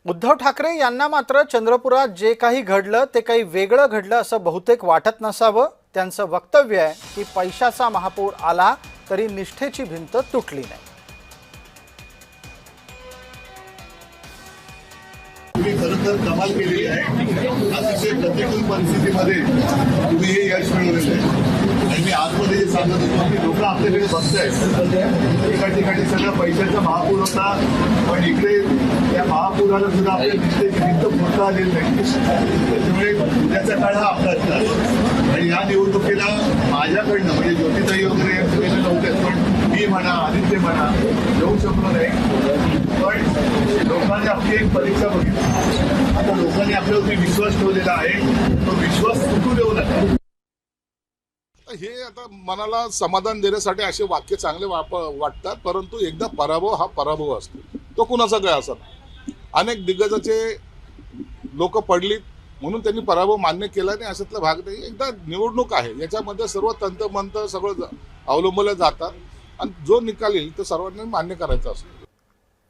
उद्धव ठाकरे यांना मात्र चंद्रपुरात जे काही घडलं ते काही वेगळं घडलं असं बहुतेक वाटत नसावं। त्यांचं वक्तव्य आहे की पैशाचा महापूर आला तरी निष्ठेची भिंत तुटली नाही। तुम्ही खरं तर कमाल केलेली आहे। अतिशय प्रतिकूल परिस्थितीमध्ये तुम्ही हे यश मिळवलेलं आहे। आणि मी आतमध्ये जे सांगत होतो की लोक आपल्याकडे बघतायत, एका ठिकाणी सगळं पैशाचा महापूर होता, पण इकडे या महापुराला सुद्धा आपल्या निष्ठेची भिंत फोडता आलेली नाही। त्याच्यामुळे उद्याचा काळ हा आपला असणार आणि या निवडणुकीला माझ्याकडनं म्हणजे ज्योतिताई वगैरे गेले नव्हते, पण मी म्हणा आदित्य म्हणा येऊ शकलो नाही। पण लोकांनी आपली एक परीक्षा बघितली। आता लोकांनी आपल्यावरती विश्वास ठेवलेला आहे, तो विश्वास तुटू देऊ नका। हे आता मनाला समाधान देण्यासाठी असे वाक्य चांगले वाटतात, परंतु एकदा पराभव हा पराभव असतो, तो कुणाचा काय असत। अनेक दिग्गजाचे लोक पडलीत म्हणून त्यांनी पराभव मान्य केला नाही अशातला भाग नाही। एकदा निवडणूक आहे, याच्यामध्ये सर्व तंतमंत सगळं अवलंबलं जातात आणि जो निकाल येईल तो सर्वांनी मान्य करायचा असतो।